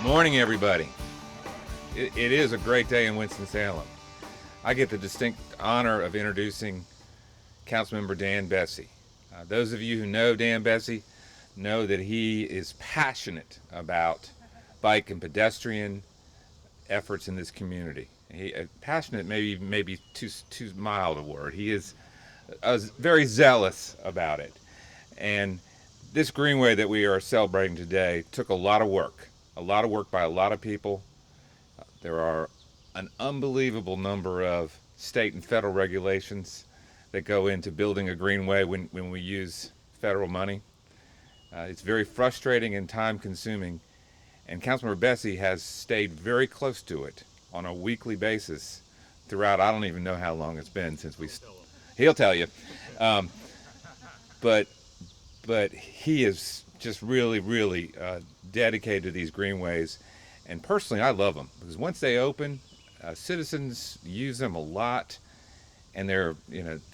Morning, everybody. It is a great day in Winston-Salem. I get the distinct honor of introducing Councilmember Dan Besse. Those of you who know Dan Besse know that he is passionate about bike and pedestrian efforts in this community. Passionate maybe too mild a word. He is very zealous about it. And this Greenway that we are celebrating today took a lot of work by a lot of people. There are an unbelievable number of state and federal regulations that go into building a Greenway when we use federal money. It's very frustrating and time consuming, and Councilmember Besse has stayed very close to it on a weekly basis throughout. I don't even know how long it's been since he'll tell you. But he is just really dedicated to these greenways, and personally I love them because once they open, citizens use them a lot, and they're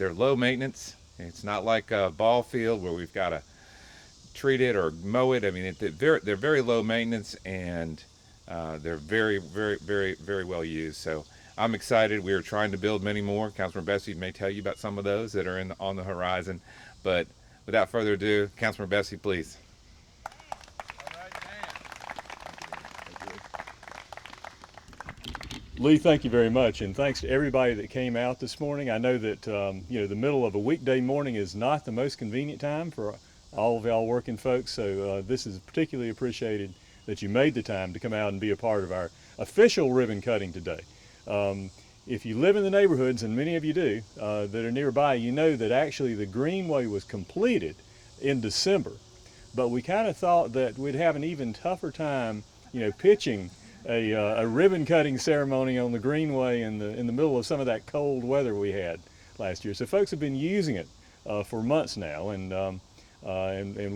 low maintenance. It's not like a ball field where we've got to treat it or mow it. I mean, they're very low maintenance, and they're very well used. So I'm excited. We are trying to build many more. Councilmember Besse may tell you about some of those that are on the horizon, but without further ado, Councilmember Besse, please. Lee, thank you very much, and thanks to everybody that came out this morning. I know that the middle of a weekday morning is not the most convenient time for all of y'all working folks, so this is particularly appreciated that you made the time to come out and be a part of our official ribbon cutting today. If you live in the neighborhoods, and many of you do, that are nearby, you know that actually the Greenway was completed in December, but we kind of thought that we'd have an even tougher time, pitching a ribbon cutting ceremony on the Greenway in the middle of some of that cold weather we had last year. So folks have been using it for months now, and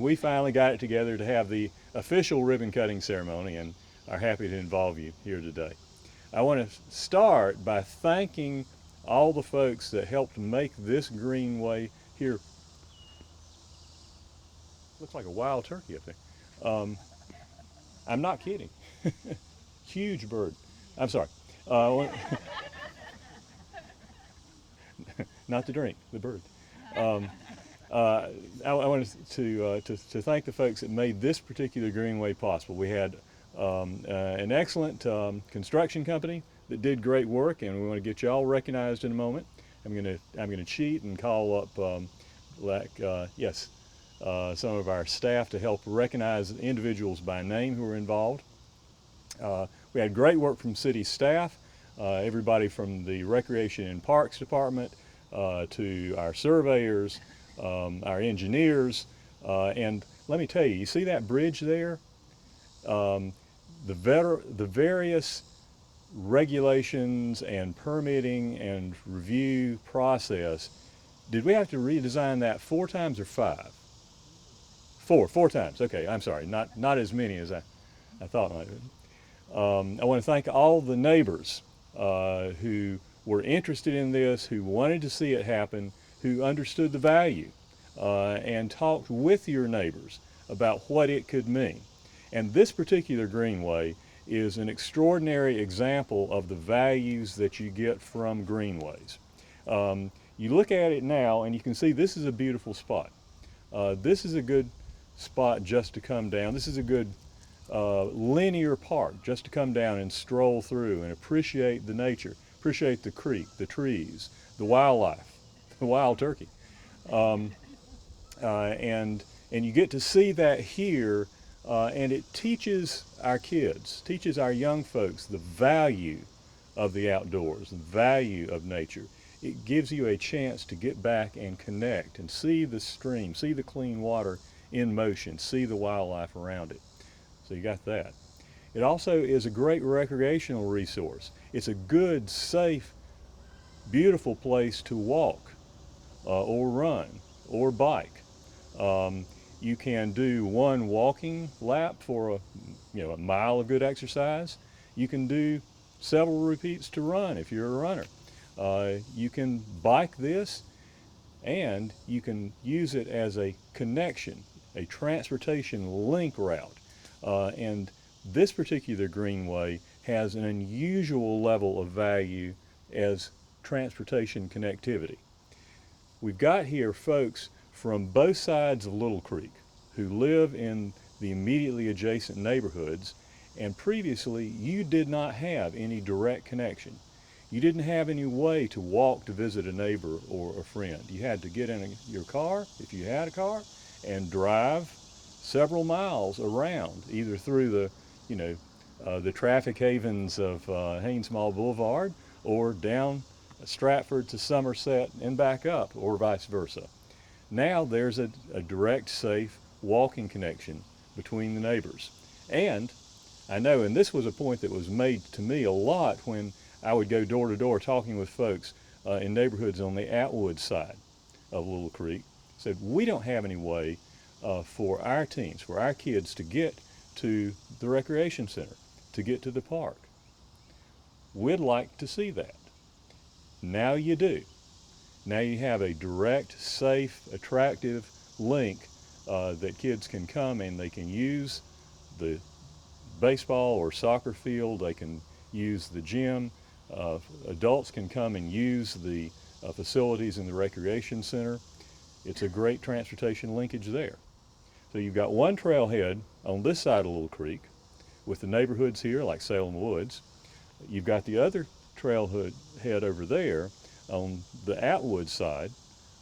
we finally got it together to have the official ribbon cutting ceremony, and are happy to involve you here today. I want to start by thanking all the folks that helped make this Greenway here. Looks like a wild turkey up there. I'm not kidding. Huge bird. I'm sorry. Not the drink, the bird. I wanted to thank the folks that made this particular Greenway possible. We had an excellent construction company that did great work, and we want to get you all recognized in a moment. I'm gonna cheat and call up some of our staff to help recognize individuals by name who were involved. We had great work from city staff, everybody from the Recreation and Parks Department to our surveyors, our engineers, and let me tell you, you see that bridge there? The various regulations and permitting and review process, did we have to redesign that 4 times or 5? Four times. Okay, I'm sorry, not as many as I thought. I want to thank all the neighbors who were interested in this, who wanted to see it happen, who understood the value, and talked with your neighbors about what it could mean. And this particular Greenway is an extraordinary example of the values that you get from Greenways. You look at it now and you can see this is a beautiful spot. This is a good spot just to come down. This is a good linear park just to come down and stroll through and appreciate the nature, appreciate the creek, the trees, the wildlife, the wild turkey. And you get to see that here, and it teaches our kids, teaches our young folks the value of the outdoors, the value of nature. It gives you a chance to get back and connect and see the stream, see the clean water in motion, see the wildlife around it. So you got that. It also is a great recreational resource. It's a good, safe, beautiful place to walk or run or bike. You can do one walking lap for a mile of good exercise. You can do several repeats to run if you're a runner. You can bike this, and you can use it as a connection, a transportation link route. And this particular greenway has an unusual level of value as transportation connectivity. We've got here folks from both sides of Little Creek who live in the immediately adjacent neighborhoods, and previously you did not have any direct connection. You didn't have any way to walk to visit a neighbor or a friend. You had to get in your car, if you had a car, and drive several miles around, either through the traffic havens of Haynes Mall Boulevard or down Stratford to Somerset and back up, or vice versa. Now there's a direct, safe walking connection between the neighbors. And I know, and this was a point that was made to me a lot when I would go door to door talking with folks in neighborhoods on the Atwood side of Little Creek, said we don't have any way for our teens, for our kids to get to the recreation center, to get to the park. We'd like to see that. Now you do. Now you have a direct, safe, attractive link that kids can come and they can use the baseball or soccer field, they can use the gym, adults can come and use the facilities in the recreation center. It's a great transportation linkage there. So you've got one trailhead on this side of Little Creek with the neighborhoods here like Salem Woods. You've got the other trailhead over there on the Atwood side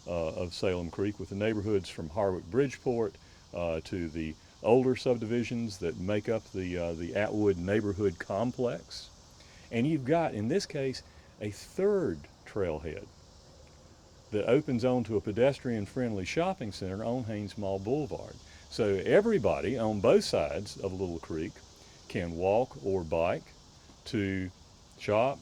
of Salem Creek with the neighborhoods from Harwick Bridgeport to the older subdivisions that make up the Atwood neighborhood complex. And you've got, in this case, a third trailhead that opens onto a pedestrian-friendly shopping center on Haynes Mall Boulevard. So everybody on both sides of Little Creek can walk or bike to shop,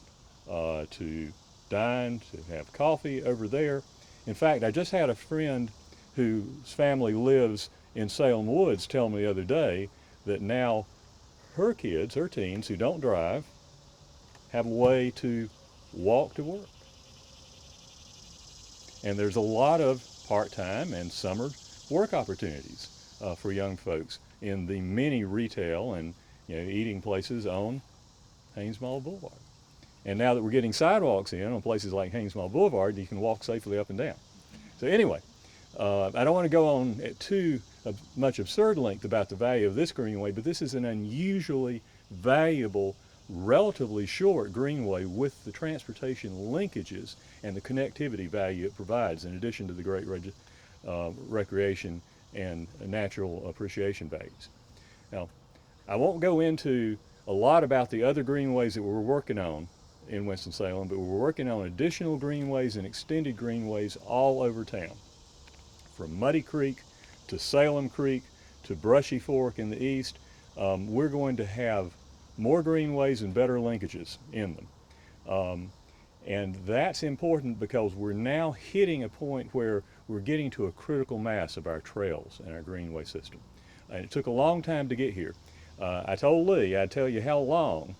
to dine, to have coffee over there. In fact, I just had a friend whose family lives in Salem Woods tell me the other day that now her kids, her teens who don't drive, have a way to walk to work. And there's a lot of part-time and summer work opportunities for young folks in the many retail and eating places on Haynes Mall Boulevard. And now that we're getting sidewalks in on places like Haynes Mall Boulevard, you can walk safely up and down. So anyway, I don't want to go on at too much absurd length about the value of this greenway, but this is an unusually valuable, relatively short greenway with the transportation linkages and the connectivity value it provides, in addition to the great recreation and natural appreciation values. Now, I won't go into a lot about the other greenways that we're working on in Winston-Salem, but we're working on additional greenways and extended greenways all over town. From Muddy Creek to Salem Creek to Brushy Fork in the east, we're going to have more greenways and better linkages in them. And that's important because we're now hitting a point where we're getting to a critical mass of our trails and our greenway system. And it took a long time to get here. I told Lee I'd tell you how long.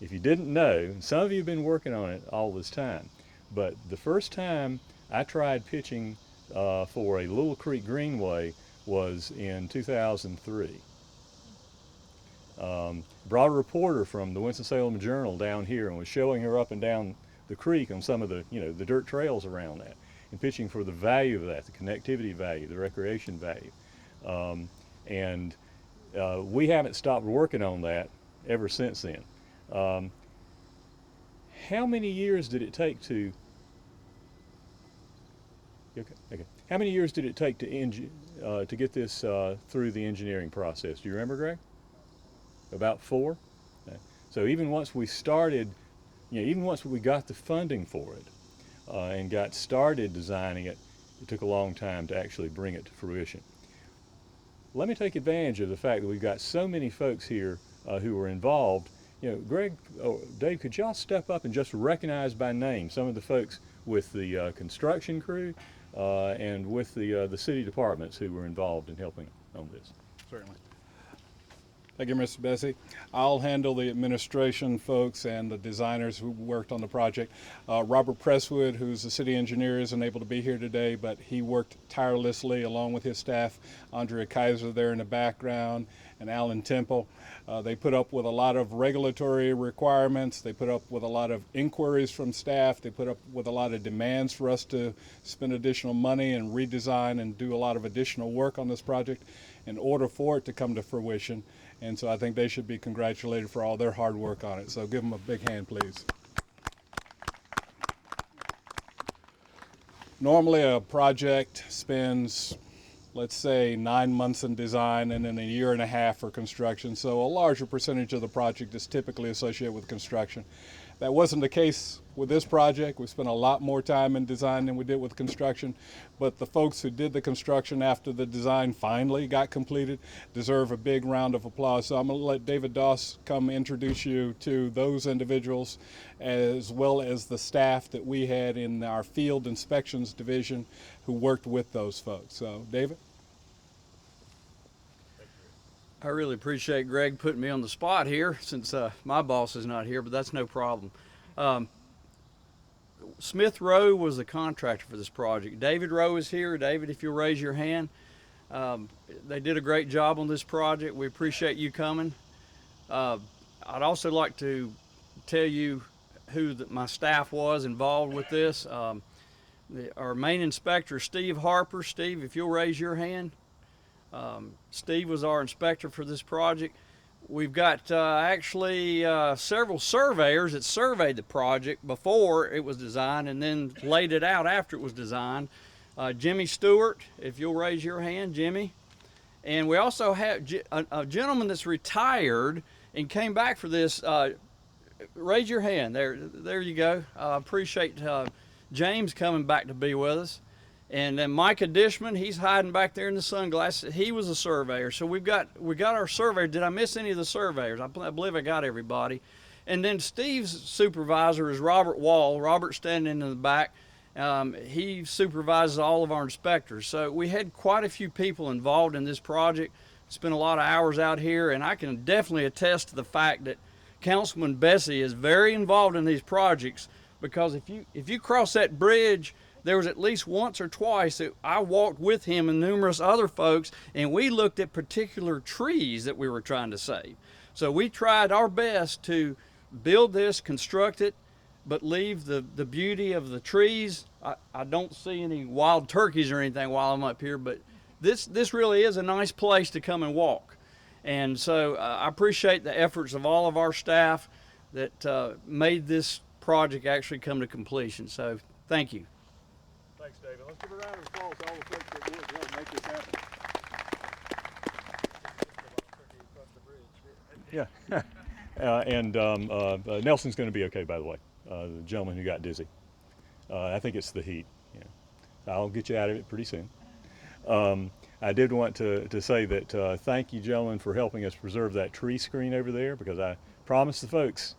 If you didn't know, some of you have been working on it all this time, but the first time I tried pitching for a Little Creek Greenway was in 2003. Brought a reporter from the Winston-Salem Journal down here and was showing her up and down the creek on some of the, the dirt trails around that, and pitching for the value of that, the connectivity value, the recreation value. We haven't stopped working on that ever since then. How many years did it take to? Okay. How many years did it take to get this through the engineering process? Do you remember, Greg? About 4. Okay. So even once we started, even once we got the funding for it and got started designing it, it took a long time to actually bring it to fruition. Let me take advantage of the fact that we've got so many folks here who were involved. Greg, Dave, could y'all step up and just recognize by name some of the folks with the construction crew and with the city departments who were involved in helping on this? Certainly. Thank you, Mr. Besse. I'll handle the administration folks and the designers who worked on the project. Robert Presswood, who's the city engineer, isn't able to be here today, but he worked tirelessly along with his staff. Andrea Kaiser there in the background, and Alan Temple. They put up with a lot of regulatory requirements. They put up with a lot of inquiries from staff. They put up with a lot of demands for us to spend additional money and redesign and do a lot of additional work on this project in order for it to come to fruition. And so I think they should be congratulated for all their hard work on it. So give them a big hand, please. Normally a project spends, let's say, 9 months in design and then a year and a half for construction. So a larger percentage of the project is typically associated with construction. That wasn't the case with this project. We spent a lot more time in design than we did with construction, but the folks who did the construction after the design finally got completed deserve a big round of applause. So I'm going to let David Doss come introduce you to those individuals, as well as the staff that we had in our field inspections division who worked with those folks. So David? I really appreciate Greg putting me on the spot here, since my boss is not here, but that's no problem. Smith Rowe was the contractor for this project. David Rowe is here. David, if you'll raise your hand. They did a great job on this project. We appreciate you coming. I'd also like to tell you who my staff was involved with this. Our main inspector, Steve Harper. Steve, if you'll raise your hand. Steve was our inspector for this project. We've got actually several surveyors that surveyed the project before it was designed and then laid it out after it was designed. Jimmy Stewart, if you'll raise your hand, Jimmy. And we also have a gentleman that's retired and came back for this. Raise your hand. There you go. Appreciate James coming back to be with us. And then Micah Dishman, he's hiding back there in the sunglasses. He was a surveyor. So we got our surveyor. Did I miss any of the surveyors? I believe I got everybody. And then Steve's supervisor is Robert Wall. Robert standing in the back. He supervises all of our inspectors. So we had quite a few people involved in this project. Spent a lot of hours out here, and I can definitely attest to the fact that Councilman Besse is very involved in these projects, because if you cross that bridge, there was at least once or twice that I walked with him and numerous other folks, and we looked at particular trees that we were trying to save. So we tried our best to build this, construct it, but leave the beauty of the trees. I don't see any wild turkeys or anything while I'm up here, but this really is a nice place to come and walk. And so I appreciate the efforts of all of our staff that made this project actually come to completion. So thank you. Thanks, David. Let's give a round of applause to all the folks that worked to make this happen. Yeah. Nelson's going to be okay, by the way, the gentleman who got dizzy. I think it's the heat. Yeah. I'll get you out of it pretty soon. I did want to say that thank you, gentlemen, for helping us preserve that tree screen over there, because I promised the folks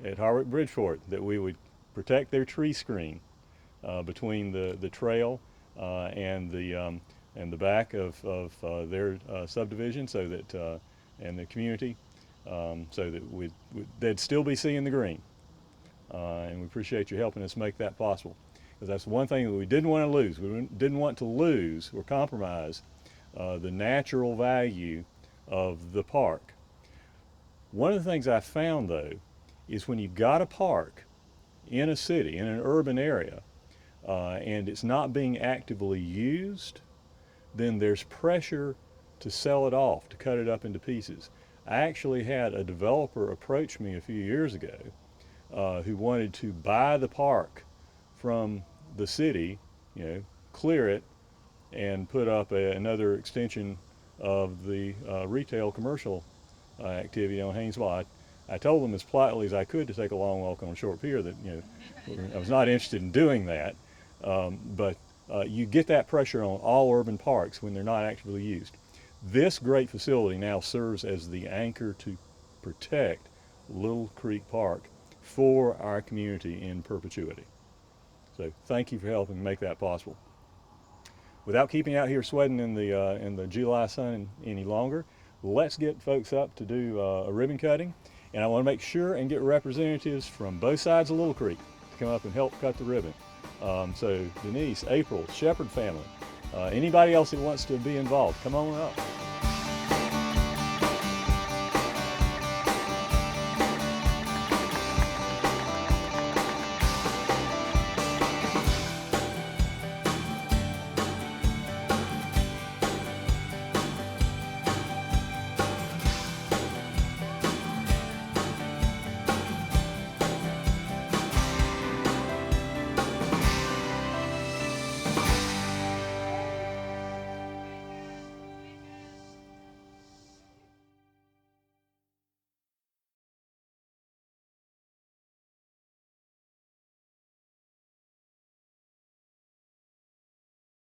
at Harwick Bridgeport that we would protect their tree screen between the trail and the back of their subdivision, so that and the community, so that they'd still be seeing the green. And we appreciate you helping us make that possible, because that's one thing that we didn't want to lose. We didn't want to lose or compromise the natural value of the park. One of the things I found, though, is when you've got a park in a city, in an urban area, and it's not being actively used, then there's pressure to sell it off, to cut it up into pieces. I actually had a developer approach me a few years ago who wanted to buy the park from the city, clear it, and put up another extension of the retail commercial activity on Haynesville. I told them as politely as I could to take a long walk on a short pier that I was not interested in doing that. But you get that pressure on all urban parks when they're not actively used. This great facility now serves as the anchor to protect Little Creek Park for our community in perpetuity. So thank you for helping make that possible. Without keeping out here sweating in the July sun any longer, let's get folks up to do a ribbon cutting. And I want to make sure and get representatives from both sides of Little Creek to come up and help cut the ribbon. So Denise, April, Shepherd family, anybody else that wants to be involved, come on up.